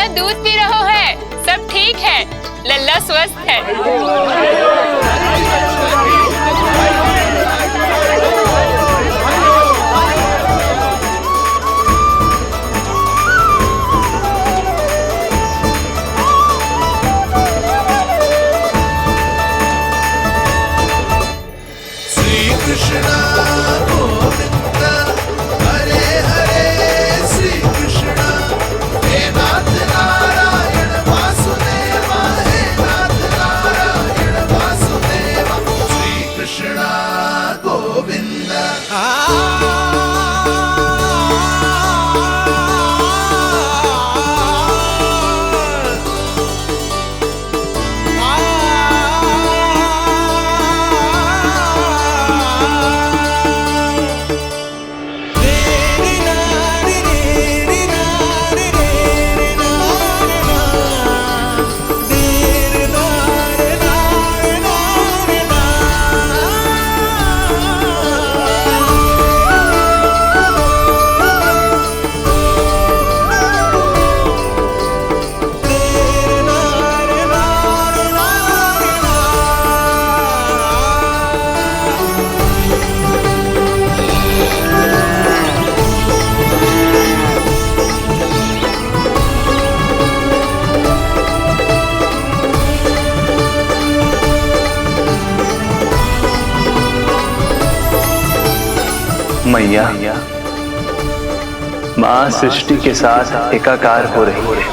लल्ला दूध पी रहा है, सब ठीक है, लल्ला स्वस्थ है। मैया, माँ सृष्टि के साथ एकाकार हो रही है।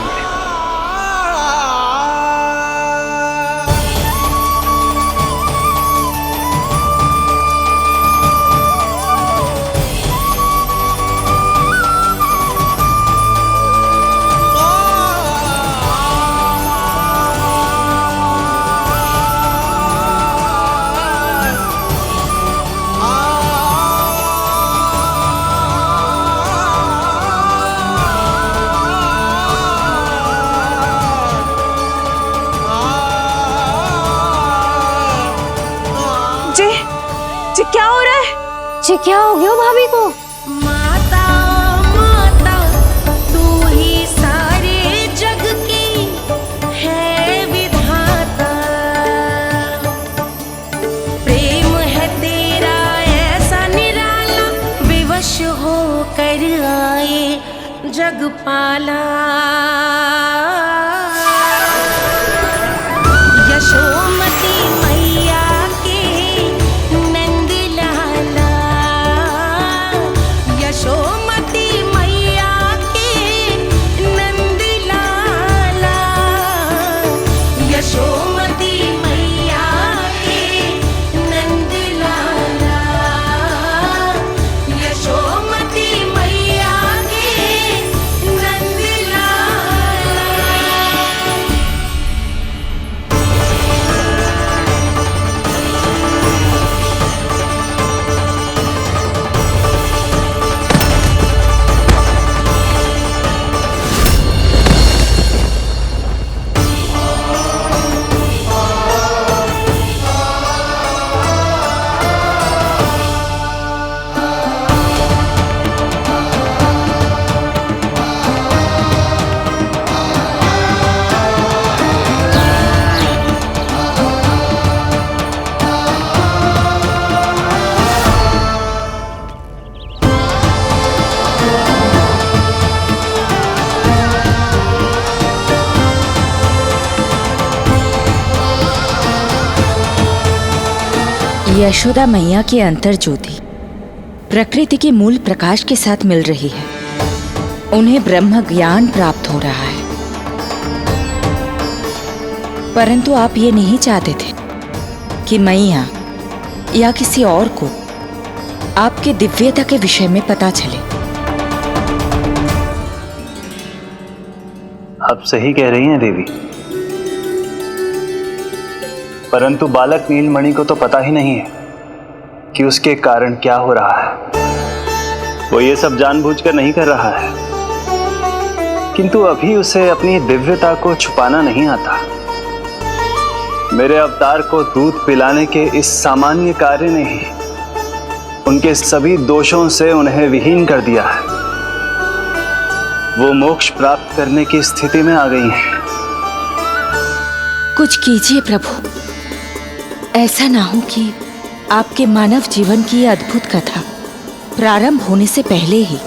क्या हो रहा है? जी क्या हो गया भाभी को? माता माता तू ही सारे जग की है विधाता, प्रेम है तेरा ऐसा निराला, विवश हो कर आए जग पाला। यशोमती मैया के नंद लाला, यशोमती मैया के नंद लाला, यशोमती मैया के नंद लाला, यशोमती मैया के नंद लाला। यशोदा मैया की अंतर ज्योति प्रकृति के मूल प्रकाश के साथ मिल रही है। उन्हें ब्रह्म ज्ञान प्राप्त हो रहा है, परंतु आप ये नहीं चाहते थे कि मैया या किसी और को आपके दिव्यता के विषय में पता चले। आप सही कह रही हैं देवी, परंतु बालक नीलमणि को तो पता ही नहीं है कि उसके कारण क्या हो रहा है। वो ये सब जानबूझकर नहीं कर रहा है, किंतु अभी उसे अपनी दिव्यता को छुपाना नहीं आता। मेरे अवतार को दूध पिलाने के इस सामान्य कार्य ने ही उनके सभी दोषों से उन्हें विहीन कर दिया है। वो मोक्ष प्राप्त करने की स्थिति में आ गई हैं। कुछ कीजिए प्रभु, ऐसा ना हो कि आपके मानव जीवन की यह अद्भुत कथा प्रारंभ होने से पहले ही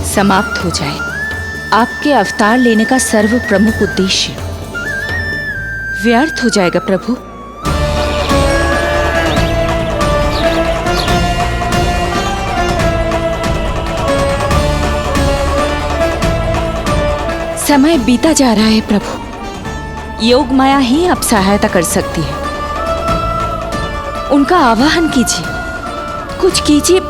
समाप्त हो जाए। आपके अवतार लेने का सर्व प्रमुख उद्देश्य व्यर्थ हो जाएगा प्रभु। समय बीता जा रहा है प्रभु, योग माया ही अब सहायता कर सकती है। उनका आवाहन कीजिए, कुछ कीजिए।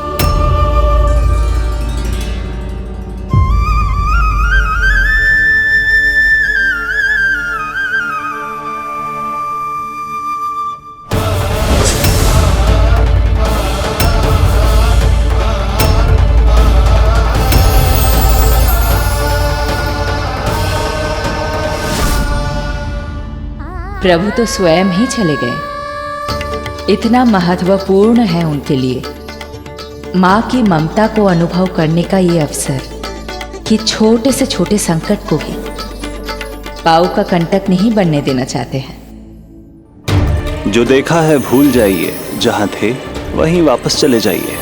प्रभु तो स्वयं ही चले गए। इतना महत्वपूर्ण है उनके लिए माँ की ममता को अनुभव करने का ये अवसर कि छोटे से छोटे संकट को भी पाँव का कंटक नहीं बनने देना चाहते हैं। जो देखा है भूल जाइए, जहां थे वहीं वापस चले जाइए।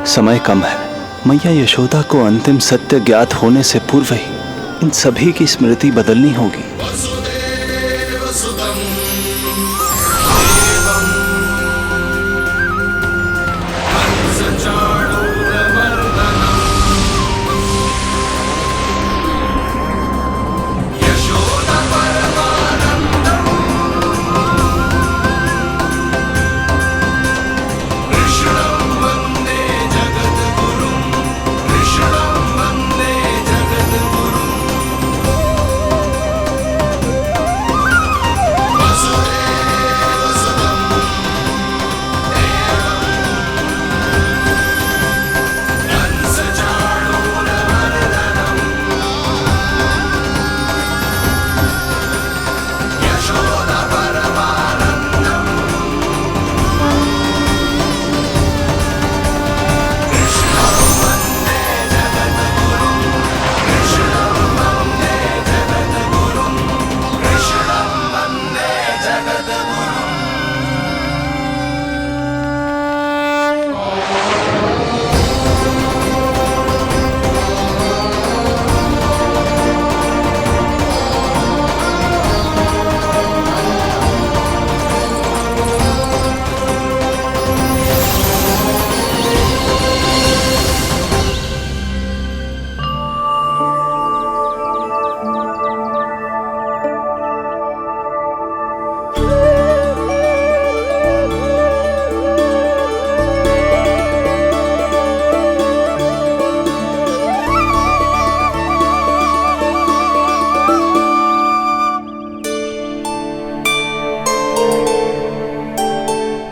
समय कम है। मैया यशोदा को अंतिम सत्य ज्ञात होने से पूर्व ही इन सभी की स्मृति बदलनी होगी।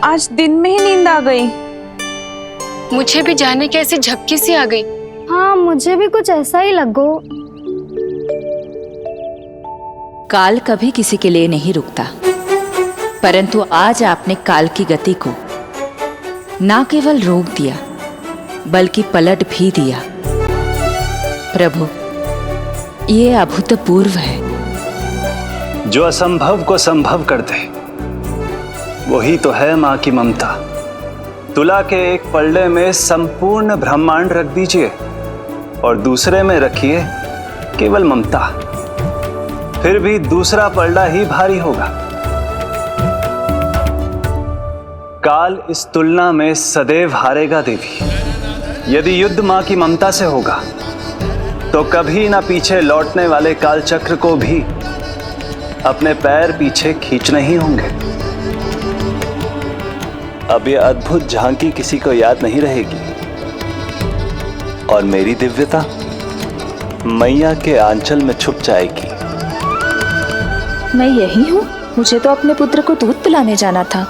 आज दिन में ही नींद आ गई। मुझे भी जाने की ऐसी झपकी सी आ गई। हाँ, मुझे भी कुछ ऐसा ही लगो। काल कभी किसी के लिए नहीं रुकता, परंतु आज आपने काल की गति को ना केवल रोक दिया बल्कि पलट भी दिया। प्रभु, ये अभूतपूर्व है। जो असंभव को संभव कर दे वही तो है माँ की ममता। तुला के एक पल्ले में संपूर्ण ब्रह्मांड रख दीजिए और दूसरे में रखिए केवल ममता, फिर भी दूसरा पल्ला ही भारी होगा। काल इस तुलना में सदैव हारेगा देवी। यदि युद्ध माँ की ममता से होगा तो कभी ना पीछे लौटने वाले काल चक्र को भी अपने पैर पीछे खींचने ही होंगे। अब यह अद्भुत झांकी किसी को याद नहीं रहेगी और मेरी दिव्यता मैया के आंचल में छुप जाएगी। मैं यही हूँ। मुझे तो अपने पुत्र को दूध पिलाने जाना था।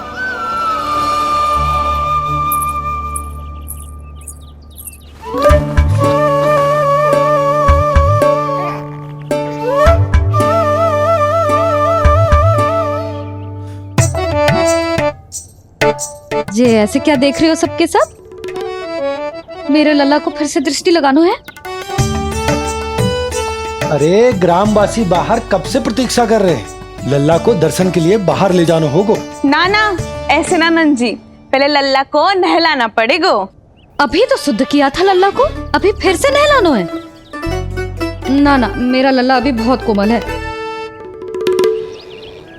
ये ऐसे क्या देख रहे हो सबके सब? मेरे लल्ला को फिर से दृष्टि लगाना है? अरे ग्रामवासी बाहर कब से प्रतीक्षा कर रहे हैं, लल्ला को दर्शन के लिए बाहर ले जाना होगा। ना ना, ऐसे ना नंजी, पहले लल्ला को नहलाना पड़ेगा। अभी तो शुद्ध किया था लल्ला को, अभी फिर से नहलाना है? ना ना, मेरा लल्ला अभी बहुत कोमल है।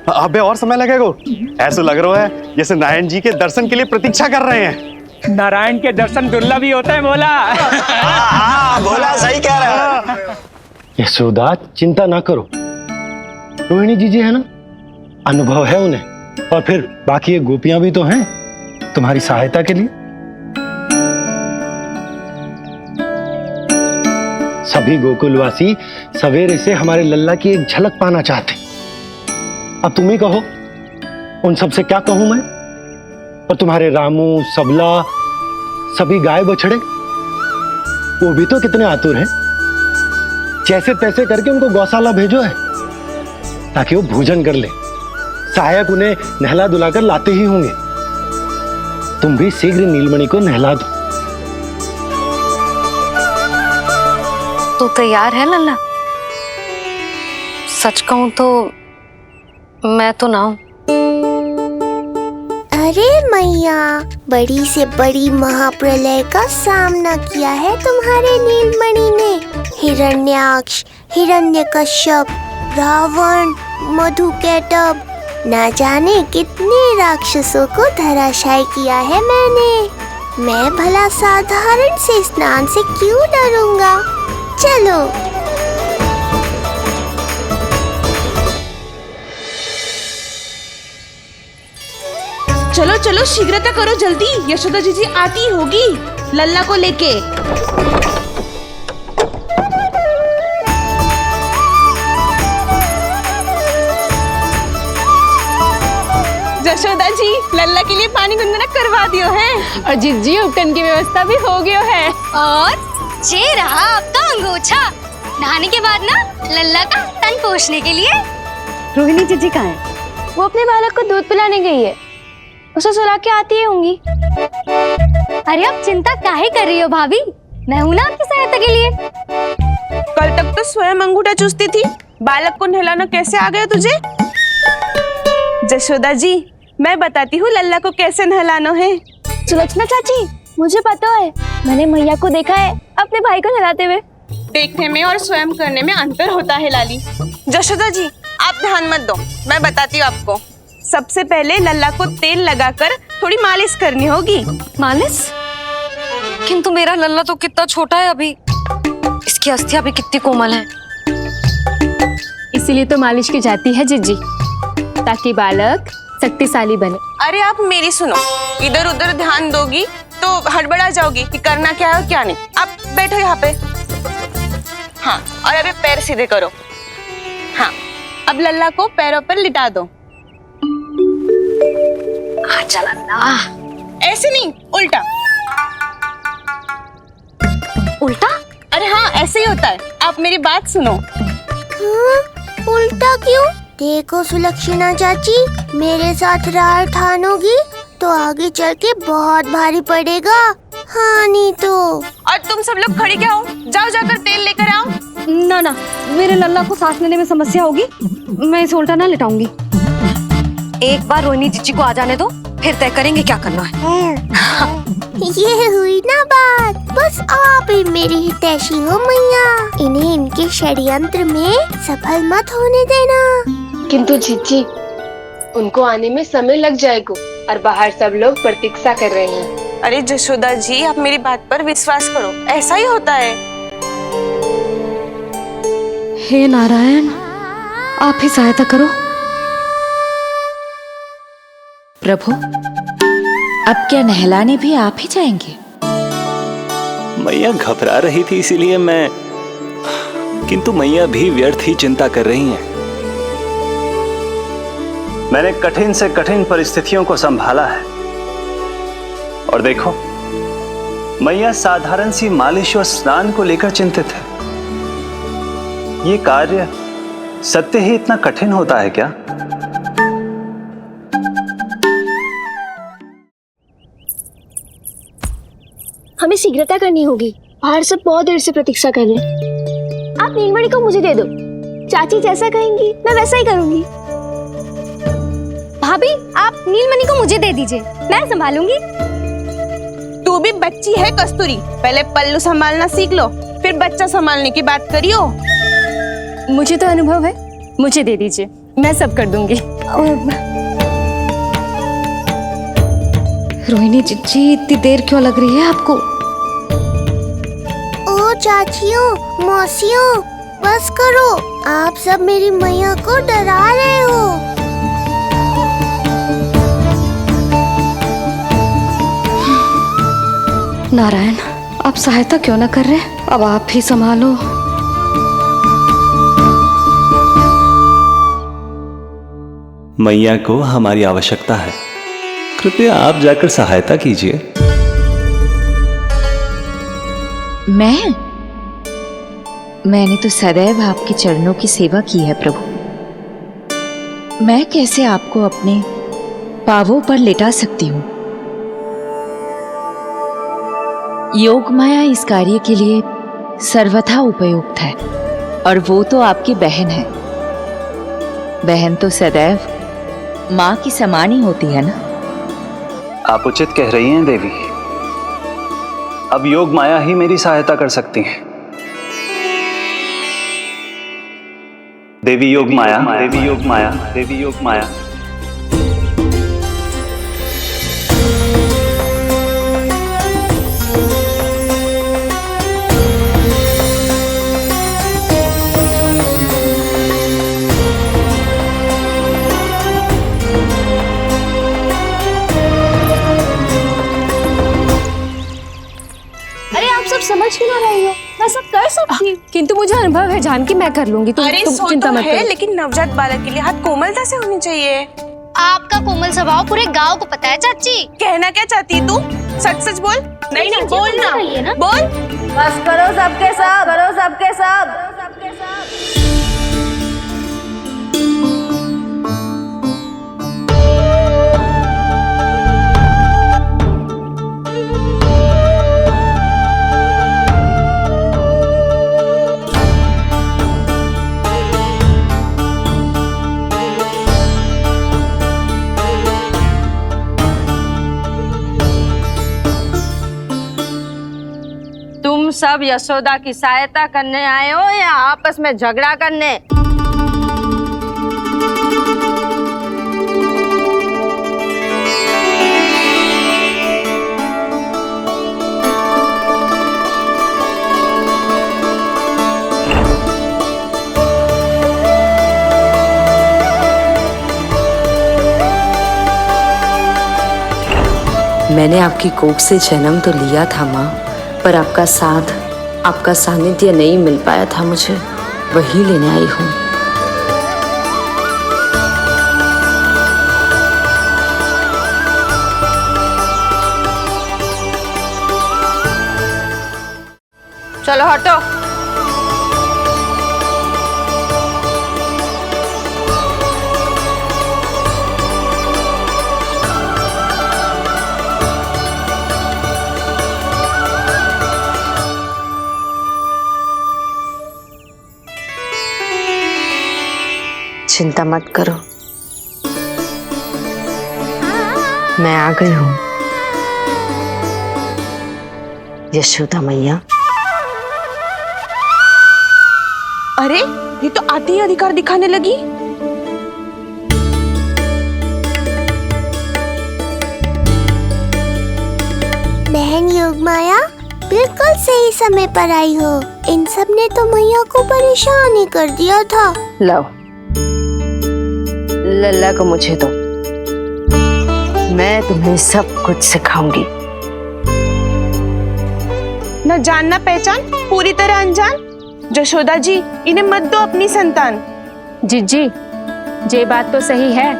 अबे और समय लगेगा। ऐसा लग रहा है जैसे नारायण जी के दर्शन के लिए प्रतीक्षा कर रहे हैं। नारायण के दर्शन दुर्लभ ही होते हैं बोला। हाँ, बोला सही कह रहा है। यशोदा चिंता ना करो, रोहिणी जी है ना, अनुभव है उन्हें, और फिर बाकी ये गोपियां भी तो हैं तुम्हारी सहायता के लिए। सभी गोकुलवासी सवेरे से हमारे लल्ला की एक झलक पाना चाहते। अब तुम ही कहो, उन सब से क्या कहूं मैं? और तुम्हारे रामू, सबला, सभी गाय बछड़े, वो भी तो कितने आतुर हैं। जैसे तैसे करके उनको गौशाला भेजो है ताकि वो भोजन कर ले। सहायक उन्हें नहला धुलाकर लाते ही होंगे। तुम भी शीघ्र नीलमणि को नहला दो। तो तैयार है लल्ला? सच कहूं तो मैं तो ना हूं। अरे मैया, बड़ी से बड़ी महाप्रलय का सामना किया है तुम्हारे नीलमणि ने। हिरण्याक्ष, हिरण्यकश्यप, रावण, मधुकैटभ, ना जाने कितने राक्षसों को धराशायी किया है मैंने। मैं भला साधारण से स्नान से क्यों डरूंगा? चलो। चलो चलो, शीघ्रता करो जल्दी, यशोदा जी आती होगी लल्ला को लेके। यशोदा जी, लल्ला के लिए पानी गुनगुना करवा दियो है, और जिज्जी उपटन की व्यवस्था भी हो गयो है। और जे रहा आपका अंगोछा, नहाने के बाद ना लल्ला का तन पोंछने के लिए। रोहिणी जीजी कहाँ है? वो अपने बालक को दूध पिलाने गई है, उसे सुला के आती ही होंगी। अरे आप चिंता काहे कर रही हो भाभी, मैं हूं ना आपकी सहायता के लिए। कल तक तो स्वयं अंगूठा चूसती थी, बालक को नहलाना कैसे आ गया तुझे? यशोदा जी, मैं बताती हूँ लल्ला को कैसे नहलाना है। सुलक्षणा चाची, मुझे पता है, मैंने मैया को देखा है अपने भाई को नहलाते हुए। देखने में और स्वयं करने में अंतर होता है लाली। यशोदा जी, आप ध्यान मत दो, मैं बताती हूँ आपको। सबसे पहले लल्ला को तेल लगाकर थोड़ी मालिश करनी होगी। मालिश? किंतु मेरा लल्ला तो कितना छोटा है अभी, इसकी अस्थियां भी कितनी कोमल है। इसीलिए तो मालिश की जाती है जिज्जी, ताकि बालक शक्तिशाली बने। अरे आप मेरी सुनो, इधर उधर ध्यान दोगी तो हड़बड़ा जाओगी कि करना क्या है और क्या नहीं। आप बैठो यहाँ पे। हाँ, और अभी पैर सीधे करो। हाँ, अब लल्ला को पैरों पर लिटा दो। चला ना, ऐसे नहीं, उल्टा। उल्टा? अरे हाँ, ऐसे ही होता है। आप मेरी बात सुनो। उल्टा क्यों? देखो सुलक्षणा चाची, मेरे साथ राह ठानोगी तो आगे चल के बहुत भारी पड़ेगा। हाँ नहीं तो। और तुम सब लोग खड़ी क्या हो? जाओ जाकर तेल लेकर आओ। ना ना, मेरे लल्ला को सांस लेने में समस्या होगी, मैं इसे उल्टा ना लिटाऊंगी। एक बार रोहिणी जीजी को आ जाने दो, फिर तय करेंगे क्या करना है। ये हुई ना बात, बस आप ही मेरी हितैषी हो मैया। इन्हें इनके षड्यंत्र में सफल मत होने देना। किंतु जीजी, उनको आने में समय लग जाएगा और बाहर सब लोग प्रतीक्षा कर रहे हैं। अरे यशोदा जी, आप मेरी बात पर विश्वास करो, ऐसा ही होता है। हे नारायण, आप ही सहायता करो। प्रभु, अब क्या नहलाने भी आप ही जाएंगे? मैया घबरा रही थी इसीलिए मैं, किंतु मैया भी व्यर्थ ही चिंता कर रही हैं। मैंने कठिन से कठिन परिस्थितियों को संभाला है और देखो, मैया साधारण सी मालिश और स्नान को लेकर चिंतित है। ये कार्य सत्य ही इतना कठिन होता है क्या? शीघ्रता करनी होगी। बाहर सब बहुत देर से प्रतीक्षा कर रहे हैं। आप नीलमणि को मुझे दे दो। चाची जैसा कहेंगी मैं वैसा ही करूंगी। भाभी आप नीलमणि को मुझे दे दीजिए, मैं संभालूंगी। तू भी बच्ची है कस्तूरी, पहले पल्लू संभालना सीख लो, फिर बच्चा संभालने की बात करियो। मुझे तो अनुभव है, मुझे दे दीजिए, मैं सब कर दूंगी। रोहिणी जी इतनी देर क्यों लग रही है आपको? ओ चाचियों, मौसियों, बस करो। आप सब मेरी मैया को डरा रहे हो। नारायण, आप सहायता क्यों ना कर रहे? अब आप ही संभालो। मैया को हमारी आवश्यकता है, कृपया आप जाकर सहायता कीजिए। मैंने तो सदैव आपके चरणों की सेवा की है प्रभु। मैं कैसे आपको अपने पांवों पर लेटा सकती हूँ? योग माया इस कार्य के लिए सर्वथा उपयुक्त है, और वो तो आपकी बहन है। बहन तो सदैव माँ की समान ही होती है ना। आप उचित कह रही हैं देवी। अब योग माया ही मेरी सहायता कर सकती हैं। देवी योग माया, देवी योग माया, देवी योग माया। समझ क्यों ना रही हो? मैं सब कर सकती हूँ। किंतु मुझे अनुभव है जानकी, मैं कर लूंगी। तुम चिंता मत करो। लेकिन नवजात बालक के लिए हाथ कोमलता से होनी चाहिए। आपका कोमल स्वभाव पूरे गांव को पता है चाची। कहना क्या चाहती है तू? सच सच बोल। नहीं नहीं बोल ना, बोल। बस करो सबके सब, करो सबके सब। तुम सब यशोदा की सहायता करने आए हो या आपस में झगड़ा करने? मैंने आपकी कोख से जन्म तो लिया था माँ, पर आपका साथ, आपका सानिध्य नहीं मिल पाया था मुझे, वही लेने आई हूँ। चलो हटो। चिंता मत करो, मैं आ गई हूँ। यशोदा मैया। अरे ये तो आते ही अधिकार दिखाने लगी। बहन योगमाया, बिल्कुल सही समय पर आई हो। इन सब ने तो मैया को परेशान ही कर दिया था। लो, लल्ला को मुझे दो, मैं तुम्हें सब कुछ सिखाऊंगी। न जान न पहचान, पूरी तरह अनजान। यशोदा जी, इन्हें मत दो अपनी संतान। जीजी, ये बात तो सही है,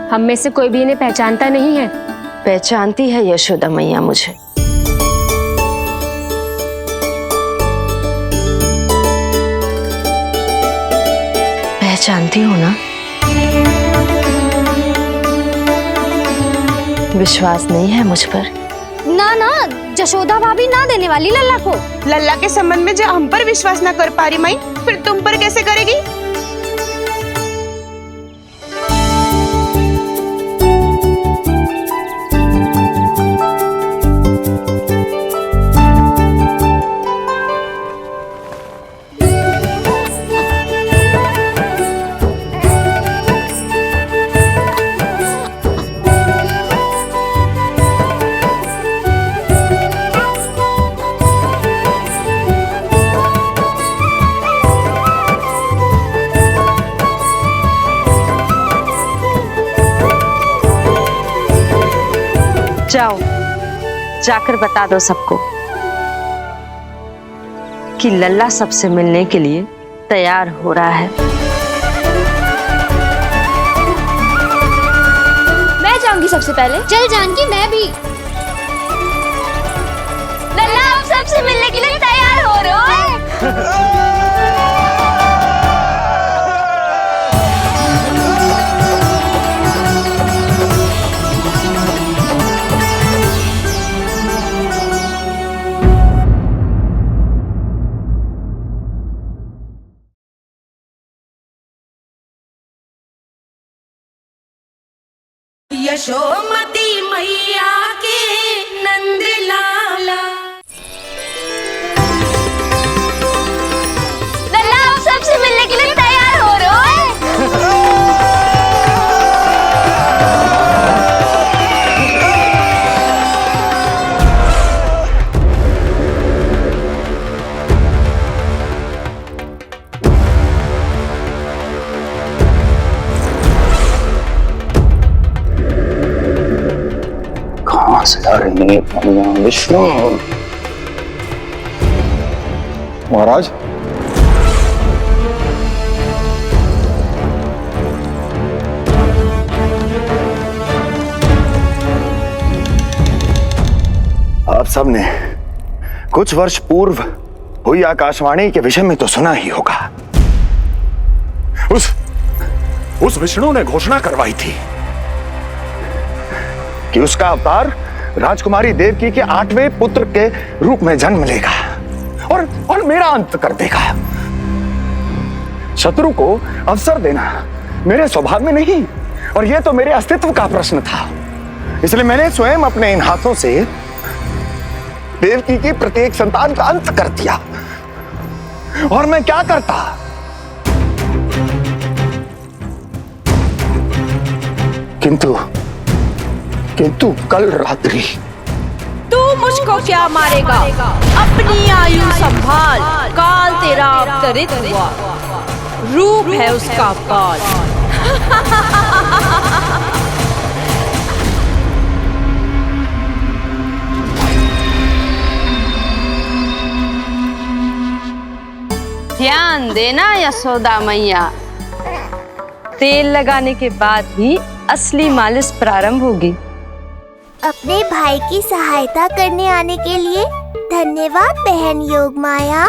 हम में से कोई भी इन्हें पहचानता नहीं है। पहचानती है यशोदा मैया मुझे। पहचानती हो ना? विश्वास नहीं है मुझ पर? ना ना, जशोदा भाभी ना देने वाली लल्ला को। लल्ला के संबंध में जो हम पर विश्वास ना कर पा रही माई, फिर तुम पर कैसे करेगी? जाओ, जाकर बता दो सबको कि लल्ला सबसे मिलने के लिए तैयार हो रहा है। मैं जाऊंगी सबसे पहले। चल जानकी, मैं भी। लल्ला आप सबसे मिलने के लिए तैयार हो रहे हो? यशोमती मैया के नंद लाला। लल्ला आप सबसे मिलने के लिए तैयार हो रहे हो? कहाँ से आ रही है विष्णु? महाराज, आप सबने कुछ वर्ष पूर्व हुई आकाशवाणी के विषय में तो सुना ही होगा। उस विष्णु ने घोषणा करवाई थी कि उसका अवतार राजकुमारी देवकी के 8वें पुत्र के रूप में जन्म लेगा और मेरा अंत कर देगा। शत्रु को अवसर देना मेरे स्वभाव में नहीं, और यह तो मेरे अस्तित्व का प्रश्न था। इसलिए मैंने स्वयं अपने इन हाथों से देवकी की प्रत्येक संतान का अंत कर दिया। और मैं क्या करता? किंतु कल रात्रि तू मुझको क्या मारेगा? अपनी आयु संभाल, काल तेरा अवतरित हुआ, रूप है उसका काल। ध्यान देना यशोदा मैया, तेल लगाने के बाद ही असली मालिश प्रारंभ होगी। अपने भाई की सहायता करने आने के लिए धन्यवाद बहन योगमाया।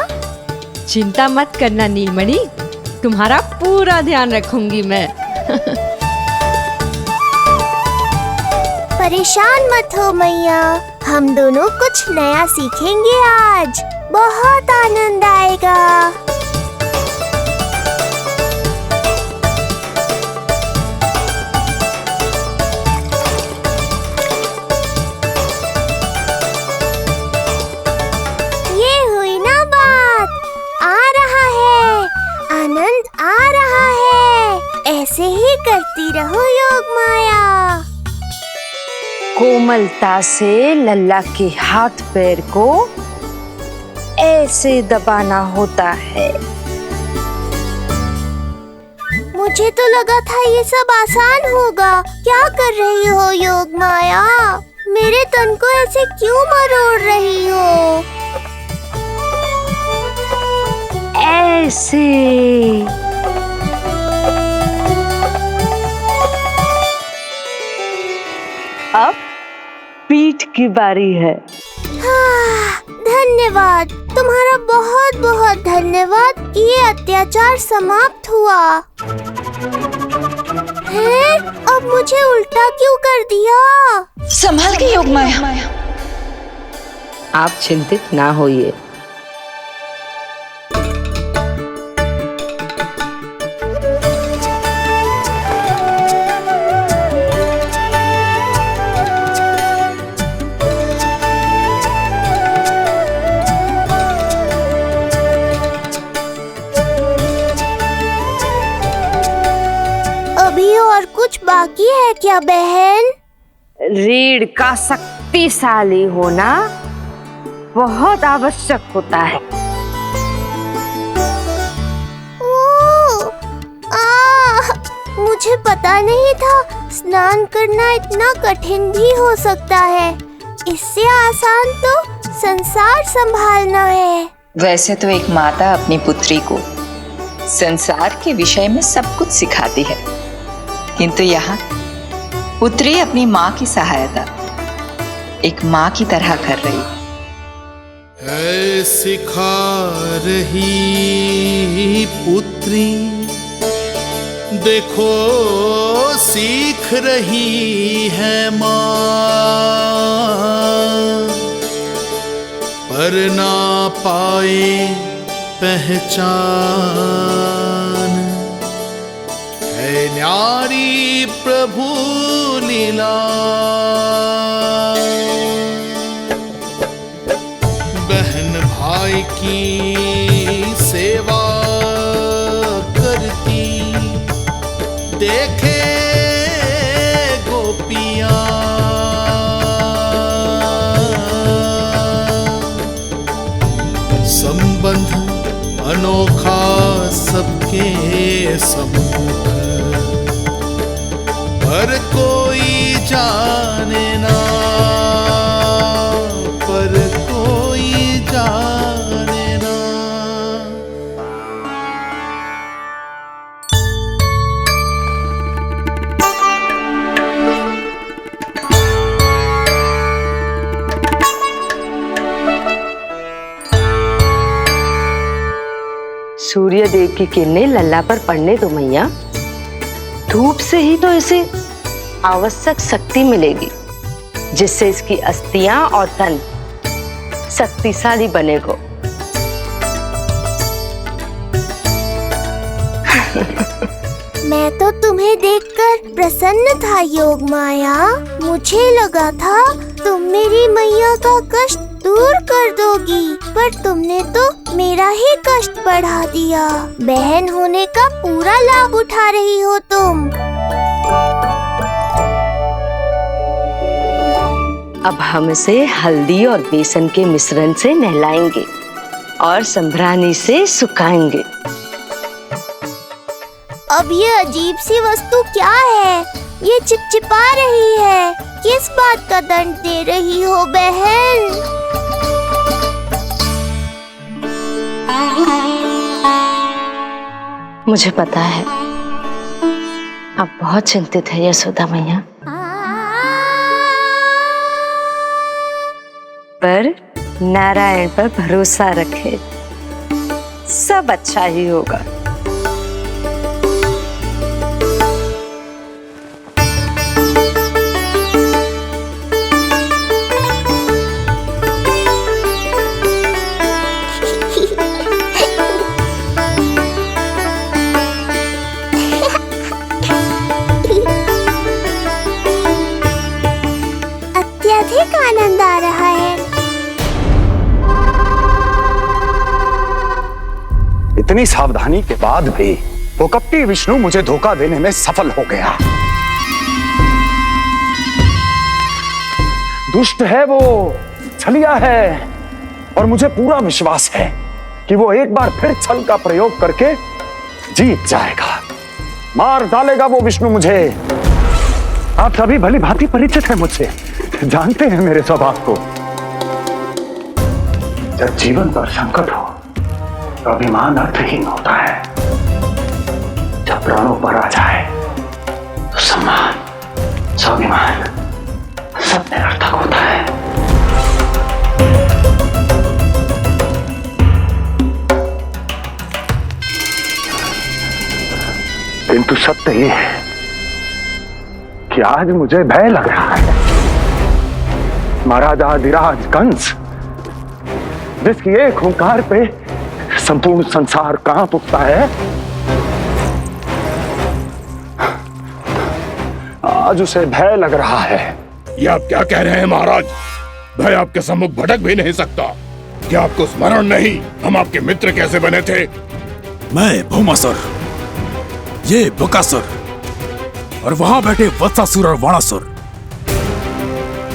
चिंता मत करना नीलमणि, तुम्हारा पूरा ध्यान रखूंगी मैं। परेशान मत हो मैया, हम दोनों कुछ नया सीखेंगे आज। बहुत आनंद आएगा। ऐसे ही करती रहो योगमाया। कोमलता से लल्ला के हाथ पैर को ऐसे दबाना होता है। मुझे तो लगा था ये सब आसान होगा। क्या कर रही हो योगमाया? मेरे तन को ऐसे क्यों मरोड़ रही हो? ऐसे अब पीठ की बारी है। हाँ, धन्यवाद, तुम्हारा बहुत बहुत धन्यवाद। ये अत्याचार समाप्त हुआ है। अब मुझे उल्टा क्यों कर दिया? संभाल के योगमाया, आप चिंतित ना होइए। अभी और कुछ बाकी है क्या बहन? रीढ़ का शक्तिशाली होना बहुत आवश्यक होता है। मुझे पता नहीं था स्नान करना इतना कठिन भी हो सकता है। इससे आसान तो संसार संभालना है। वैसे तो एक माता अपनी पुत्री को संसार के विषय में सब कुछ सिखाती है, किंतु यहाँ पुत्री अपनी माँ की सहायता एक माँ की तरह कर रही है। सिखा रही पुत्री, देखो सीख रही है माँ, पर ना पाए पहचान है न्यारी प्रभु लीला। बहन भाई की सेवा करती देखे गोपियां, संबंध अनोखा सबके सम्मुख, पर कोई जाने ना, पर कोई जाने ना। सूर्य देव की किरणें लल्ला पर पड़ने दो मैया। धूप से ही तो इसे आवश्यक शक्ति मिलेगी, जिससे इसकी अस्थियां और तन शक्तिशाली बनेगा। मैं तो तुम्हें देखकर प्रसन्न था योग माया। मुझे लगा था तुम मेरी मैया का कष्ट दूर कर दोगी, पर तुमने तो मेरा ही कष्ट बढ़ा दिया। बहन होने का पूरा लाभ उठा रही हो तुम। अब हम इसे हल्दी और बेसन के मिश्रण से नहलाएंगे और संभरानी से सुखाएंगे। अब ये अजीब सी वस्तु क्या है? ये चिपचिपा रही है। किस बात का दंड दे रही हो बहन? मुझे पता है आप बहुत चिंतित है यशोदा मैया, पर नारायण पर भरोसा रखे, सब अच्छा ही होगा। अत्यधिक आनंद आ रहा है। इतनी सावधानी के बाद भी वो कपटी विष्णु मुझे धोखा देने में सफल हो गया। दुष्ट है वो, छलिया है, और मुझे पूरा विश्वास है कि वो एक बार फिर छल का प्रयोग करके जीत जाएगा। मार डालेगा वो विष्णु मुझे। आप सभी भली भांति परिचित हैं मुझसे, जानते हैं मेरे स्वभाव को। जब जीवन पर संकट हो तो अभिमान अर्थहीन होता है, जब प्राणों पर आ जाए तो सम्मान, स्वाभिमान सब निरर्थक होता है। किंतु सत्य ये है कि आज मुझे भय लग रहा है। महाराजाधिराज कंस जिसकी एक हुंकार पे संपूर्ण संसार कांप उठता है, आज उसे भय लग रहा है। ये आप क्या कह रहे हैं महाराज? भय आपके सम्मुख भटक भी नहीं सकता। क्या आपको स्मरण नहीं हम आपके मित्र कैसे बने थे? मैं भौमासुर, ये बकासुर और वहां बैठे वत्सासुर और वाणासुर।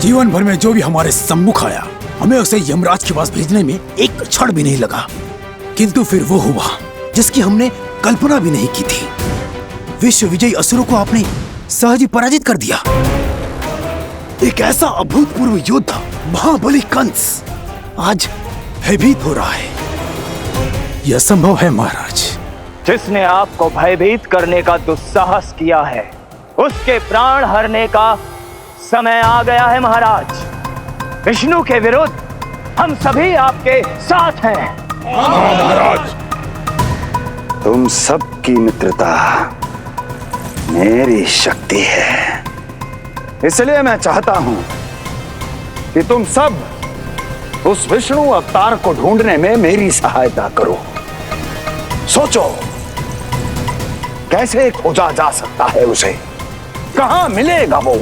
जीवन भर में जो भी हमारे सम्मुख आया, हमें उसे यमराज के पास भेजने में एक क्षण भी नहीं लगा। किंतु फिर वो हुआ जिसकी हमने कल्पना भी नहीं की थी। विश्व विजयी असुरों को आपने सहज ही पराजित कर दिया। एक ऐसा अभूतपूर्व योद्धा महाबली कंस आज भयभीत हो रहा है। यह संभव है महाराज। जिसने आपको भयभीत करने का दुस्साहस किया है, उसके प्राण हरने का समय आ गया है महाराज। विष्णु के विरुद्ध हम सभी आपके साथ हैं। महाराज, तुम सबकी मित्रता मेरी शक्ति है, इसलिए मैं चाहता हूं कि तुम सब उस विष्णु अवतार को ढूंढने में मेरी सहायता करो। सोचो कैसे खोजा जा सकता है उसे, कहां मिलेगा वो?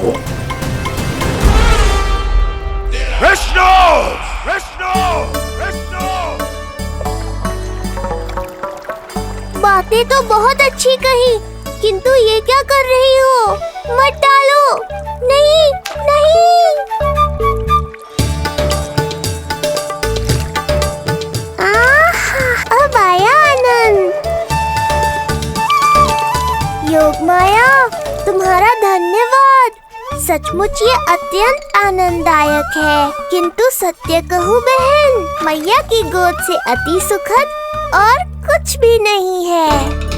विष्णु! विष्णु! विष्णु! बातें तो बहुत अच्छी कही, किंतु ये क्या कर रही हो? मत डालो। नहीं नहीं। अब आया आनंद। योग माया, तुम्हारा धन्यवाद। सचमुच ये अत्यंत आनंददायक है। किंतु सत्य कहूँ बहन, मैया की गोद से अति सुखद और कुछ भी नहीं है।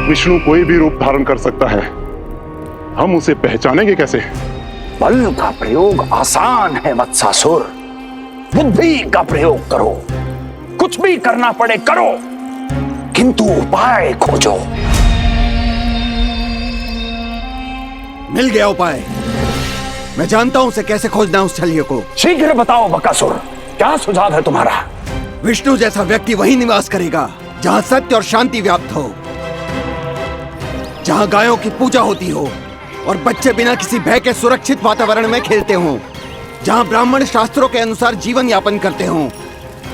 विष्णु कोई भी रूप धारण कर सकता है, हम उसे पहचानेंगे कैसे? बल का प्रयोग आसान है वत्सासुर, बुद्धि का प्रयोग करो। कुछ भी करना पड़े करो, किंतु उपाय खोजो। मिल गया उपाय। मैं जानता हूं उसे कैसे खोजना उस छलिए को। शीघ्र बताओ बकासुर, क्या सुझाव है तुम्हारा? विष्णु जैसा व्यक्ति वहीं निवास करेगा जहां सत्य और शांति व्याप्त हो, जहां गायों की पूजा होती हो और बच्चे बिना किसी भय के सुरक्षित वातावरण में खेलते हों, जहां ब्राह्मण शास्त्रों के अनुसार जीवन यापन करते हों,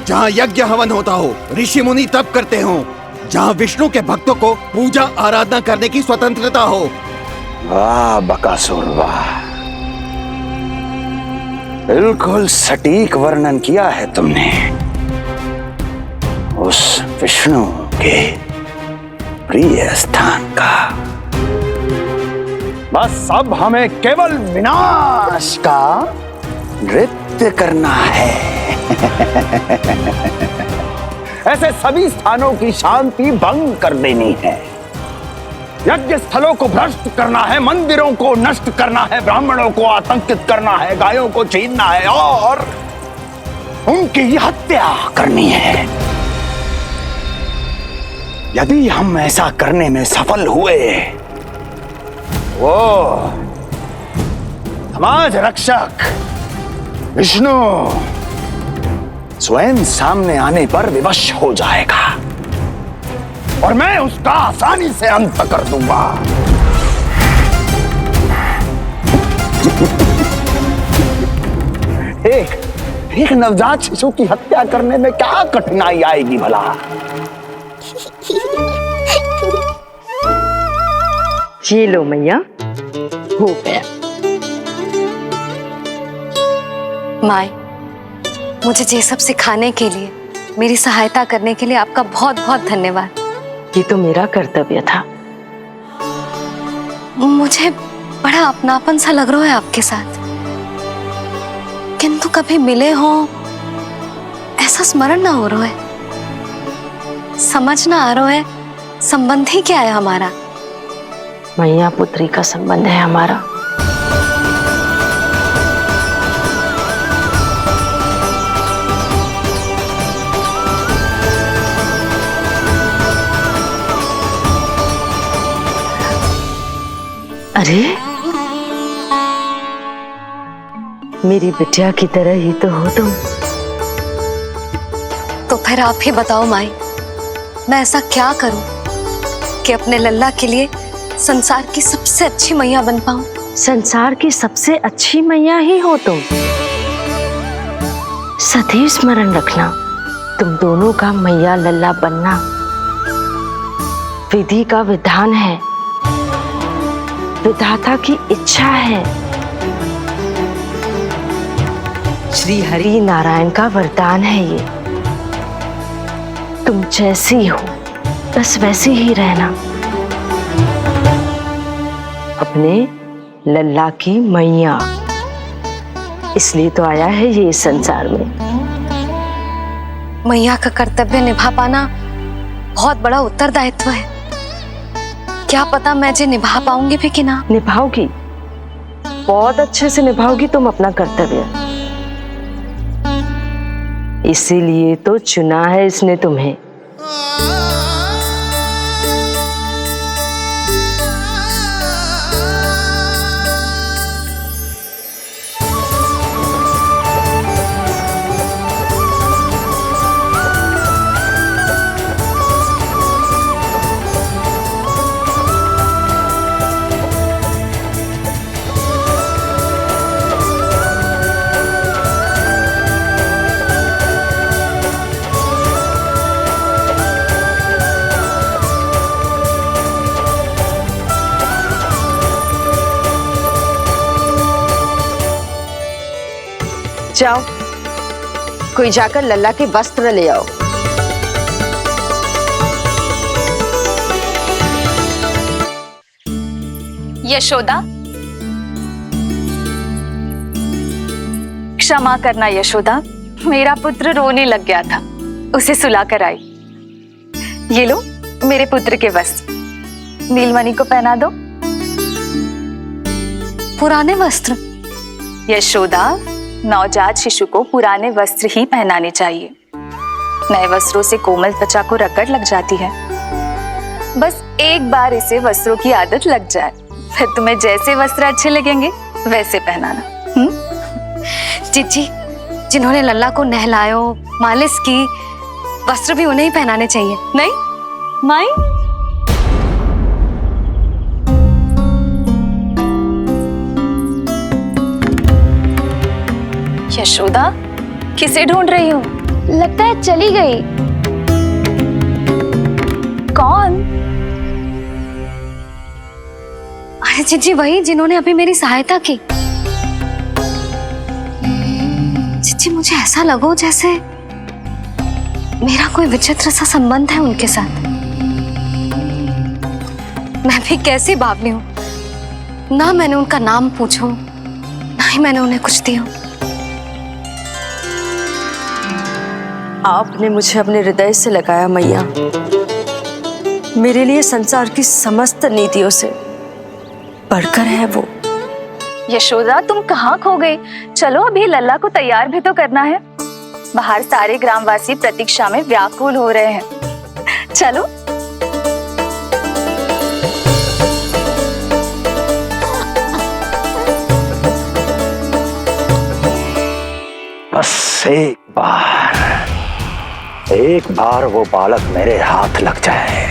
जहां यज्ञ हवन होता हो, ऋषि मुनि तप करते हों, जहां विष्णु के भक्तों को पूजा आराधना करने की स्वतंत्रता हो। वाह बकासुर वाह, बिल्कुल सटीक वर्णन किया है तुमने उस विष्णु के प्रिय स्थान का। बस अब हमें केवल विनाश का नृत्य करना है। ऐसे सभी स्थानों की शांति भंग कर देनी है। यज्ञ स्थलों को भ्रष्ट करना है, मंदिरों को नष्ट करना है, ब्राह्मणों को आतंकित करना है, गायों को छीनना है और उनकी हत्या करनी है। यदि हम ऐसा करने में सफल हुए, वो समाज रक्षक विष्णु स्वयं सामने आने पर विवश हो जाएगा और मैं उसका आसानी से अंत कर दूंगा। एक नवजात शिशु की हत्या करने में क्या कठिनाई आएगी भला? ये लो मैया, हो गया। माय, मुझे ये सब सिखाने के लिए, मेरी सहायता करने के लिए आपका बहुत बहुत धन्यवाद। ये तो मेरा कर्तव्य था। मुझे बड़ा अपनापन सा लग रहा है आपके साथ, किंतु कभी मिले हो ऐसा स्मरण ना हो रहा है। समझ ना आ रहा है, संबंध ही क्या है हमारा? मैया पुत्री का संबंध है हमारा। अरे मेरी बिटिया की तरह ही तो हो तुम। तो फिर आप ही बताओ माई, मैं ऐसा क्या करूं कि अपने लल्ला के लिए संसार की सबसे अच्छी मैया बन पाऊं? संसार की सबसे अच्छी मैया ही हो तुम। सदैव स्मरण रखना, तुम दोनों का मैया लल्ला बनना विधि का विधान है, विधाता की इच्छा है, श्री हरि नारायण का वरदान है ये। तुम जैसी हो बस वैसी ही रहना, अपने लल्ला की मैया। इसलिए तो आया है ये इस संसार में। मैया का कर्तव्य निभा पाना बहुत बड़ा उत्तरदायित्व है। क्या पता मैं जे निभा पाऊंगी भी कि ना। निभाओगी, बहुत अच्छे से निभाओगी तुम अपना कर्तव्य। इसीलिए तो चुना है इसने तुम्हें। जाओ, कोई जाकर लल्ला के वस्त्र ले आओ। यशोदा, क्षमा करना यशोदा, मेरा पुत्र रोने लग गया था, उसे सुलाकर आई। ये लो मेरे पुत्र के वस्त्र, नीलमणि को पहना दो। पुराने वस्त्र? यशोदा, नवजात शिशु को पुराने वस्त्र ही पहनाने चाहिए। नए वस्त्रों से कोमल त्वचा को रगड़ लग जाती है। बस एक बार इसे वस्त्रों की आदत लग जाए, फिर तुम्हें जैसे वस्त्र अच्छे लगेंगे वैसे पहनाना। जीजी, जिन्होंने लल्ला को नहलायो, मालिश की, वस्त्र भी उन्हें ही पहनाने चाहिए। नहीं माई, यशोदा किसे ढूंढ रही हो? लगता है चली गई। कौन? अरे जीजी, वही जिन्होंने अभी मेरी सहायता की। जीजी, मुझे ऐसा लगो जैसे मेरा कोई विचित्र सा संबंध है उनके साथ। मैं भी कैसी बावली हूं, ना मैंने उनका नाम पूछो, ना ही मैंने उन्हें कुछ दिया। आपने मुझे अपने हृदय से लगाया मैया, मेरे लिए संसार की समस्त नीतियों से बढ़कर है वो। यशोदा, तुम कहाँ खो गई? चलो अभी लल्ला को तैयार भी तो करना है। बाहर सारे ग्रामवासी प्रतीक्षा में व्याकुल हो रहे हैं। चलो। बस एक बार वो बालक मेरे हाथ लग जाए।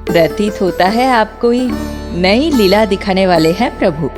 प्रतीत होता है आप कोई नई लीला दिखाने वाले हैं प्रभु।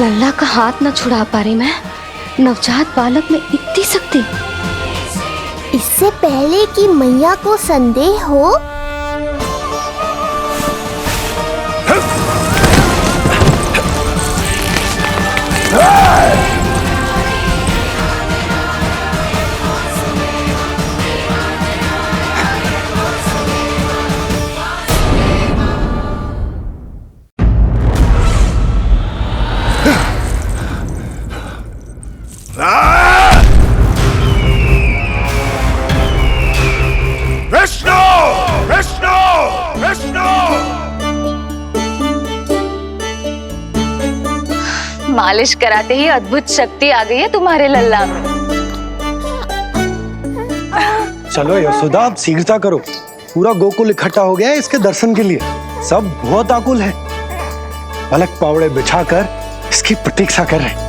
लल्ला का हाथ न छुड़ा पा रही मैं। नवजात बालक में इतनी शक्ति। इससे पहले कि मैया को संदेह हो, विष्णु विष्णु विष्णु। मालिश कराते ही अद्भुत शक्ति आ गई है तुम्हारे लल्ला में। चलो यशोदा, आप शीघ्रता करो। पूरा गोकुल इकट्ठा हो गया है इसके दर्शन के लिए। सब बहुत आकुल है। पलक पावड़े बिछाकर इसकी प्रतीक्षा कर रहे हैं।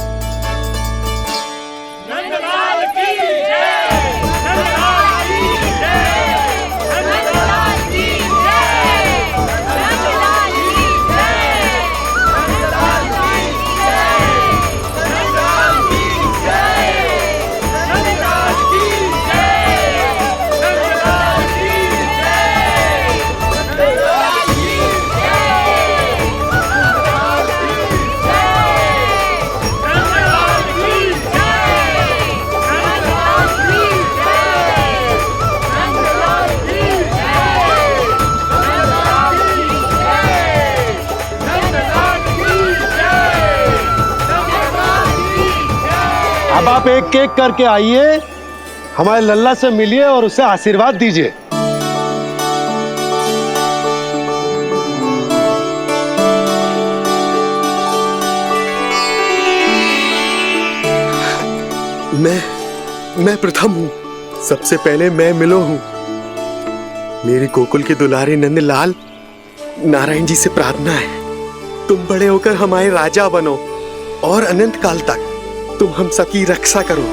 अब आप एक एक करके आइए, हमारे लल्ला से मिलिए और उसे आशीर्वाद दीजिए। मैं प्रथम हूँ। सबसे पहले मैं मिलो हूँ। मेरी गोकुल के दुलारे नंदलाल, नारायण जी से प्रार्थना है, तुम बड़े होकर हमारे राजा बनो और अनंत काल तक तुम हम सबकी रक्षा करो।